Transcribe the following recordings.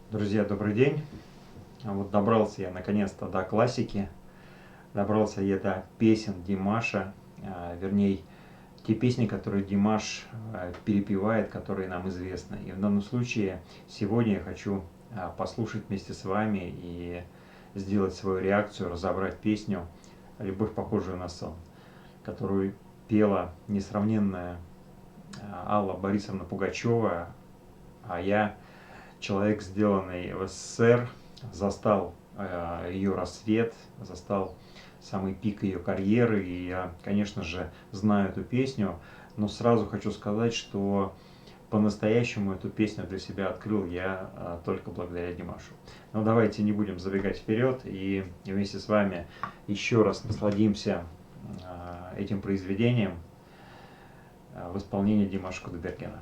Друзья, добрый день. Вот добрался я наконец-то до классики, добрался я до песен Димаша, вернее, те песни, которые Димаш перепевает, которые нам известны. И в данном случае сегодня я хочу послушать вместе с вами и сделать свою реакцию, разобрать песню «Любовь, похожую на сон», которую пела несравненная Алла Борисовна Пугачева, а я, человек, сделанный в СССР, застал ее рассвет, застал самый пик ее карьеры, и я, конечно же, знаю эту песню, но сразу хочу сказать, что по-настоящему эту песню для себя открыл я только благодаря Димашу. Но давайте не будем забегать вперед и вместе с вами еще раз насладимся этим произведением в исполнении Димаша Кудайбергена.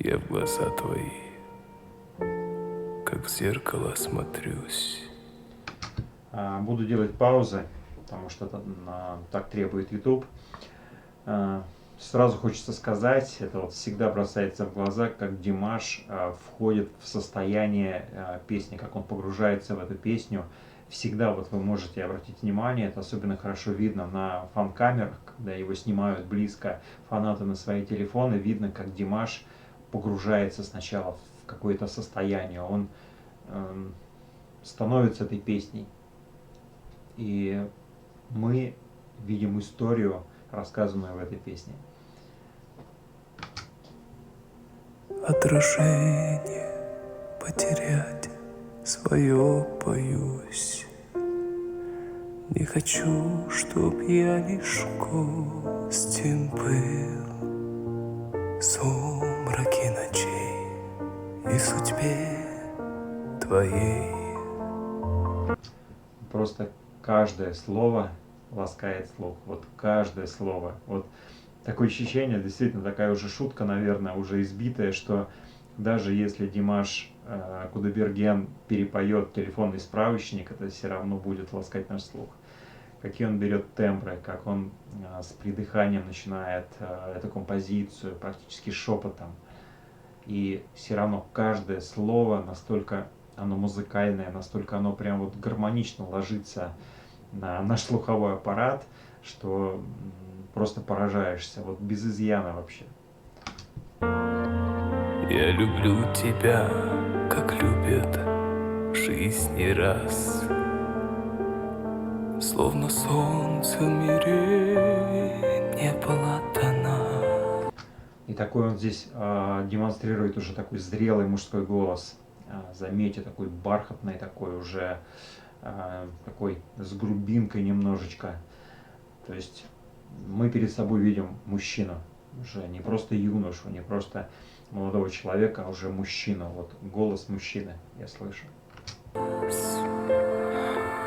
Я в глаза твои, как в зеркало смотрюсь. Буду делать паузы, потому что так требует YouTube. Сразу хочется сказать, это вот всегда бросается в глаза, как Димаш входит в состояние песни, как он погружается в эту песню. Всегда вот вы можете обратить внимание, это особенно хорошо видно на фан-камерах, когда его снимают близко фанаты на свои телефоны, видно, как Димаш погружается сначала в какое-то состояние, он становится этой песней. И мы видим историю, рассказанную в этой песне. Отражение потерять свое боюсь. Не хочу, чтоб я лишь гостем был в сумраке ночей и в судьбе твоей. Просто каждое слово ласкает слух. Вот каждое слово. Вот такое ощущение, действительно, такая уже шутка, наверное, уже избитая, что даже если Димаш Кудайберген перепоет телефонный справочник, это все равно будет ласкать наш слух. Какие он берет тембры, как он с придыханием начинает эту композицию, практически шепотом. И все равно каждое слово настолько оно музыкальное, настолько оно прям вот гармонично ложится на наш слуховой аппарат, что просто поражаешься, вот без изъяна вообще. Я люблю тебя, как любят в жизни раз, словно солнце в мире не было дано. И такой он здесь демонстрирует уже такой зрелый мужской голос. Заметьте, такой бархатный, такой уже такой с грубинкой немножечко. То есть мы перед собой видим мужчину, уже не просто юношу, не просто молодого человека, а уже мужчину. Вот голос мужчины я слышу.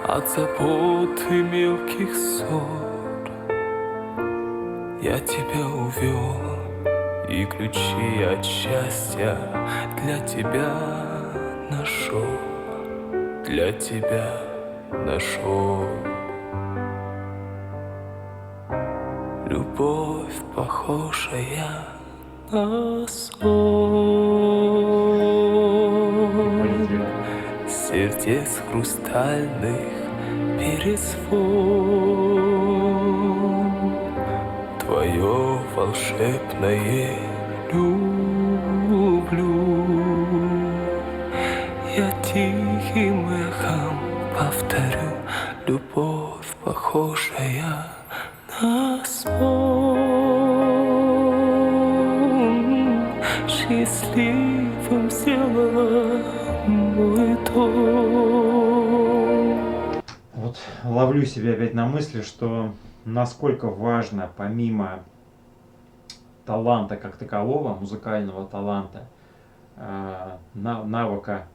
От забот и мелких ссор я тебя увел, и ключи от счастья для тебя нашел, для тебя нашел. Любовь, похожая на сон, сердец хрустальных перезвон, твое волшебное люблю. Я тихим эхом повторю, любовь, похожая на сон, счастливым сделала мой дом. Вот ловлю себя опять на мысли, что насколько важно, помимо таланта как такового, музыкального таланта, навыка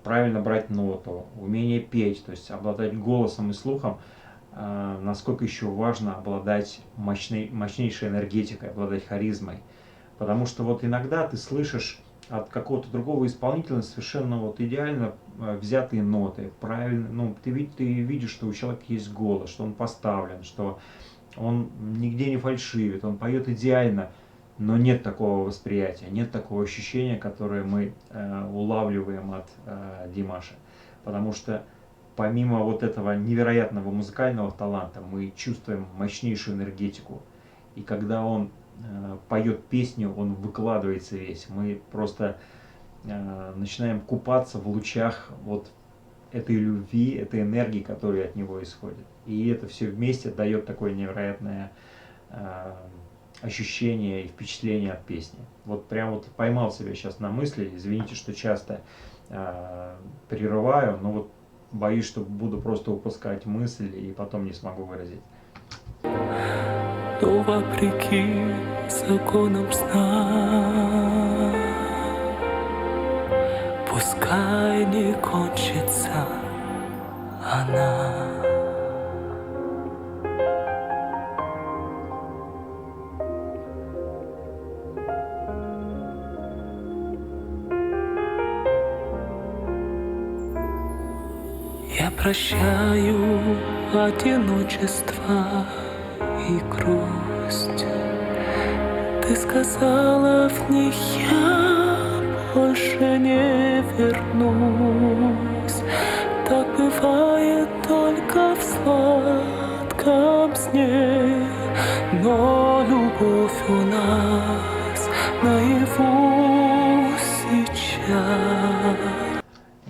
правильно брать ноту, умение петь, то есть обладать голосом и слухом, насколько еще важно обладать мощнейшей энергетикой, обладать харизмой. Потому что вот иногда ты слышишь от какого-то другого исполнителя совершенно вот идеально взятые ноты, правильно, ну, ты видишь, что у человека есть голос, что он поставлен, что он нигде не фальшивит, он поет идеально, но нет такого восприятия, нет такого ощущения, которое мы улавливаем от Димаша. Потому что помимо вот этого невероятного музыкального таланта, мы чувствуем мощнейшую энергетику. И когда он поет песню, он выкладывается весь. Мы просто начинаем купаться в лучах вот этой любви, этой энергии, которая от него исходит. И это все вместе дает такое невероятное ощущение и впечатление от песни. Вот прям вот поймал себя сейчас на мысли, извините, что часто прерываю, но вот боюсь, что буду просто упускать мысль и потом не смогу выразить. Но вопреки законам сна, пускай не кончится она. Я прощаю одиночество и грусть. Ты сказала, в них я больше не вернусь. Так бывает только в сладком сне, но любовь у нас наяву сейчас.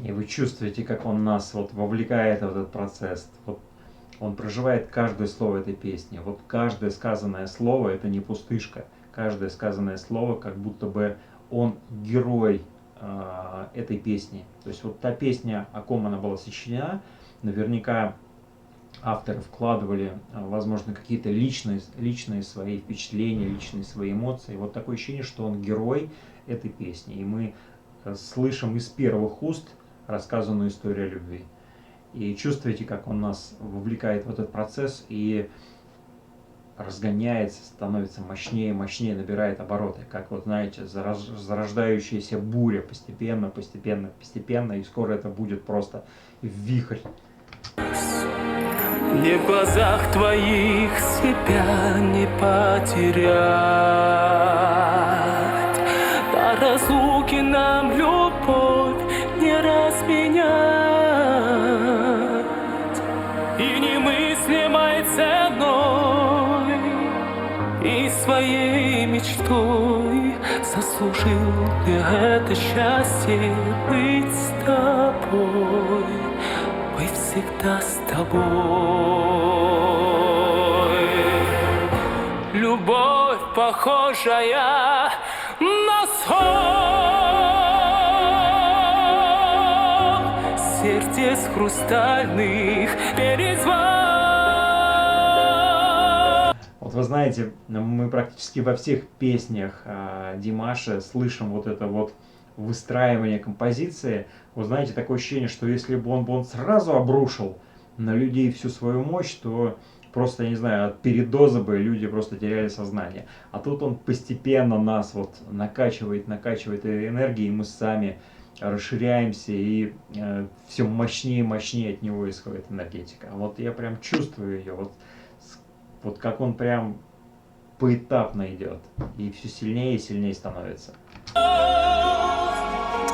И вы чувствуете, как он нас вот вовлекает в этот процесс. Вот он проживает каждое слово этой песни. Вот каждое сказанное слово — это не пустышка. Каждое сказанное слово, как будто бы он герой этой песни. То есть вот та песня, о ком она была сочинена, наверняка авторы вкладывали, возможно, какие-то личные свои впечатления, личные свои эмоции. Вот такое ощущение, что он герой этой песни. И мы слышим из первых уст рассказанную историю любви. И чувствуете, как он нас вовлекает в этот процесс и разгоняется, становится мощнее, мощнее, набирает обороты. Как вот, знаете, зарождающаяся буря постепенно, постепенно, постепенно, и скоро это будет просто вихрь. Мне в глазах твоих себя не потерять. По разлуке нам любовь не разменять. И немыслимой ценой, и своей мечтой заслужил я это счастье быть с тобой, быть всегда с тобой. Любовь, похожая на сон, сердец хрустальных перезвон. Вот вы знаете, мы практически во всех песнях Димаша слышим вот это вот выстраивание композиции. Вы знаете, такое ощущение, что если бы он сразу обрушил на людей всю свою мощь, то просто, я не знаю, от передоза бы люди просто теряли сознание. А тут он постепенно нас вот накачивает этой энергией, и мы сами расширяемся, и все мощнее и мощнее от него исходит энергетика. Вот я прям чувствую ее, вот как он прям поэтапно идет, и все сильнее и сильнее становится.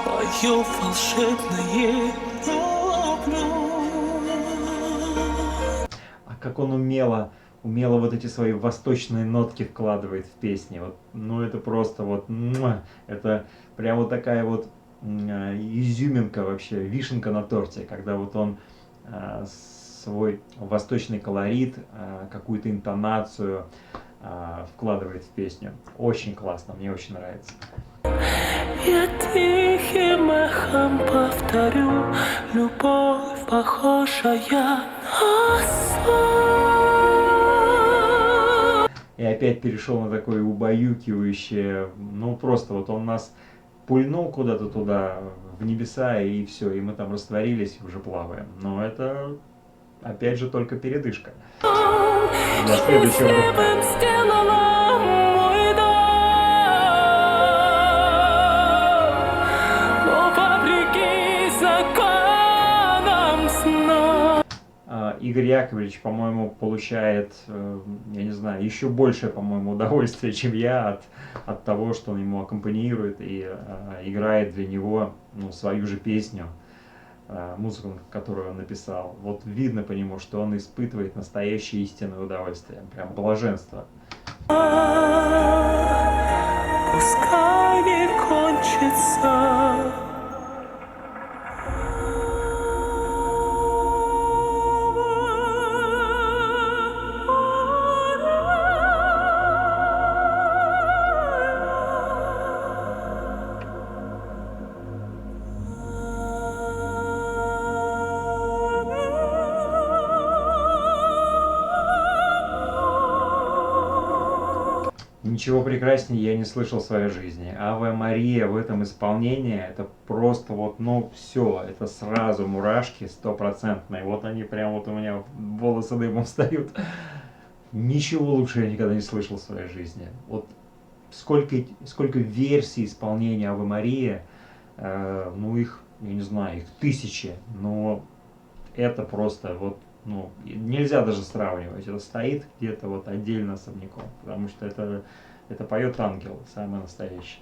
Твое волшебное люблю. А как он умело вот эти свои восточные нотки вкладывает в песни. Вот, ну это просто вот, это прям вот такая вот изюминка вообще, вишенка на торте, когда вот он свой восточный колорит, какую-то интонацию вкладывает в песню. Очень классно, мне очень нравится. Я тихим эхом повторю, любовь, похожая на сон. И опять перешел на такое убаюкивающее, ну просто вот он нас пульнул куда-то туда, в небеса, и все, и мы там растворились, уже плаваем. Но это опять же, только передышка для следующего рывка. Игорь Яковлевич, по-моему, получает, я не знаю, еще большее, по-моему, удовольствие, чем я от того, что он ему аккомпанирует и играет для него, ну, свою же песню, музыку, которую он написал. Вот видно по нему, что он испытывает настоящее истинное удовольствие, прям блаженство. Пускай не кончится. Ничего прекраснее я не слышал в своей жизни. Аве Мария в этом исполнении, это просто вот, ну, все, это сразу мурашки стопроцентные. Вот они прям вот у меня волосы дымом встают. Ничего лучше я никогда не слышал в своей жизни. Вот сколько версий исполнения Аве Мария, ну их, я не знаю, их тысячи, но это просто вот, ну, нельзя даже сравнивать. Это стоит где-то вот отдельно особняком, потому что это поет ангел, самый настоящий.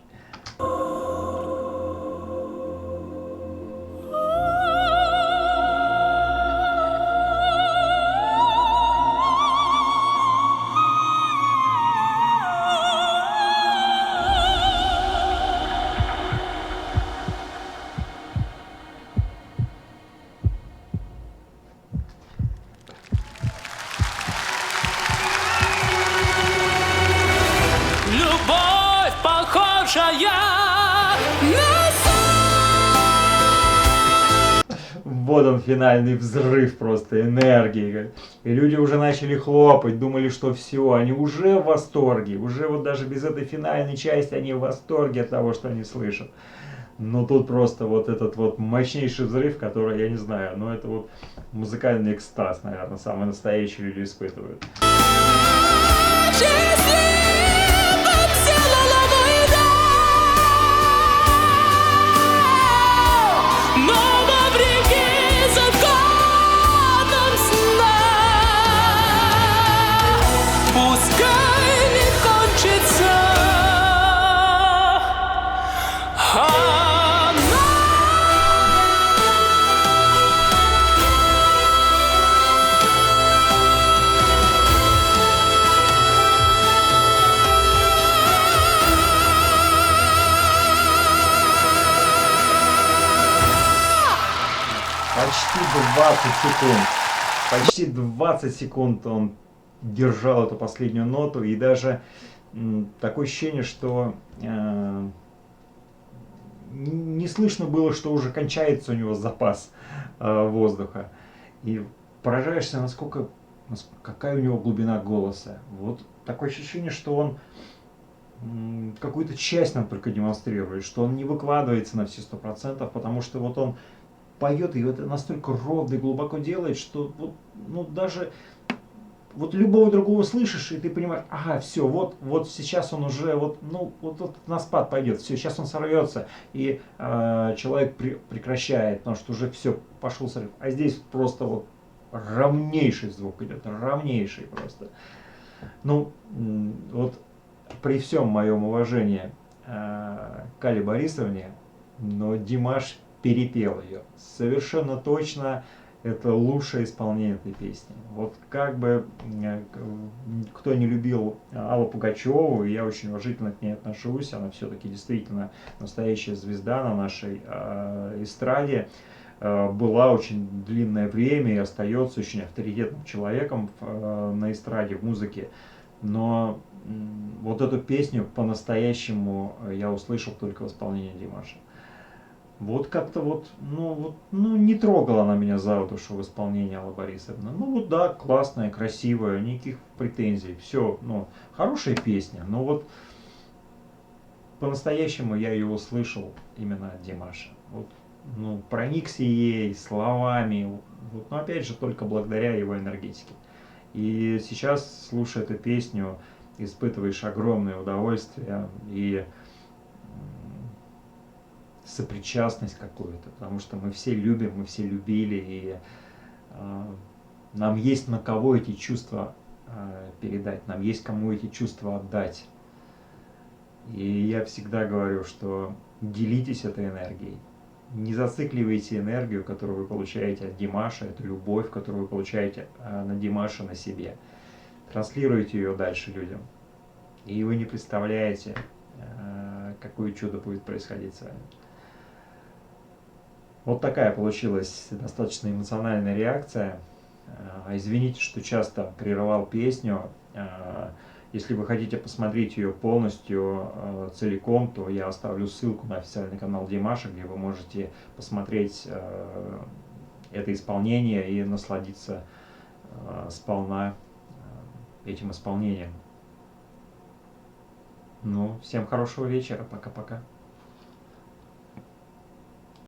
Любовь похожая на Вот он, финальный взрыв просто энергии. И люди уже начали хлопать, думали, что все, они уже в восторге. Уже вот даже без этой финальной части они в восторге от того, что они слышат. Но тут просто вот этот вот мощнейший взрыв, который, я не знаю, ну это вот музыкальный экстаз, наверное, самый настоящий люди испытывают. Почти 20 секунд он держал эту последнюю ноту, и даже такое ощущение, что не слышно было, что уже кончается у него запас воздуха. И поражаешься, какая у него глубина голоса. Вот такое ощущение, что он какую-то часть нам только демонстрирует, что он не выкладывается на все 100%, потому что вот он поет, и это настолько ровно и глубоко делает, что вот, ну, даже вот любого другого слышишь, и ты понимаешь, ага, все, вот сейчас он уже, вот на спад пойдет, все, сейчас он сорвется, и человек прекращает, потому что уже все, пошел срыв. А здесь просто вот равнейший звук идет, равнейший просто. Ну, вот при всем моем уважении к Алле Борисовне, но Димаш перепел ее. Совершенно точно это лучшее исполнение этой песни. Вот как бы кто не любил Аллу Пугачеву, я очень уважительно к ней отношусь, она все-таки действительно настоящая звезда на нашей эстраде, была очень длинное время и остается очень авторитетным человеком на эстраде, в музыке. Но вот эту песню по-настоящему я услышал только в исполнении Димаша. Вот как-то вот, не трогала она меня за душу в исполнении Аллы Борисовны. Ну вот да, классная, красивая, никаких претензий, все, хорошая песня, но вот по-настоящему я ее услышал именно от Димаша. Вот ну, проникся ей словами, вот, но опять же только благодаря его энергетике. И сейчас, слушая эту песню, испытываешь огромное удовольствие и сопричастность какую-то, потому что мы все любим, мы все любили, и нам есть на кого эти чувства передать, нам есть кому эти чувства отдать. И я всегда говорю, что делитесь этой энергией. Не зацикливайте энергию, которую вы получаете от Димаша, эту любовь, которую вы получаете на Димаша, на себе. Транслируйте ее дальше людям. И вы не представляете, какое чудо будет происходить с вами. Вот такая получилась достаточно эмоциональная реакция. Извините, что часто прерывал песню. Если вы хотите посмотреть ее полностью, целиком, то я оставлю ссылку на официальный канал Димаша, где вы можете посмотреть это исполнение и насладиться сполна этим исполнением. Ну, всем хорошего вечера, пока-пока.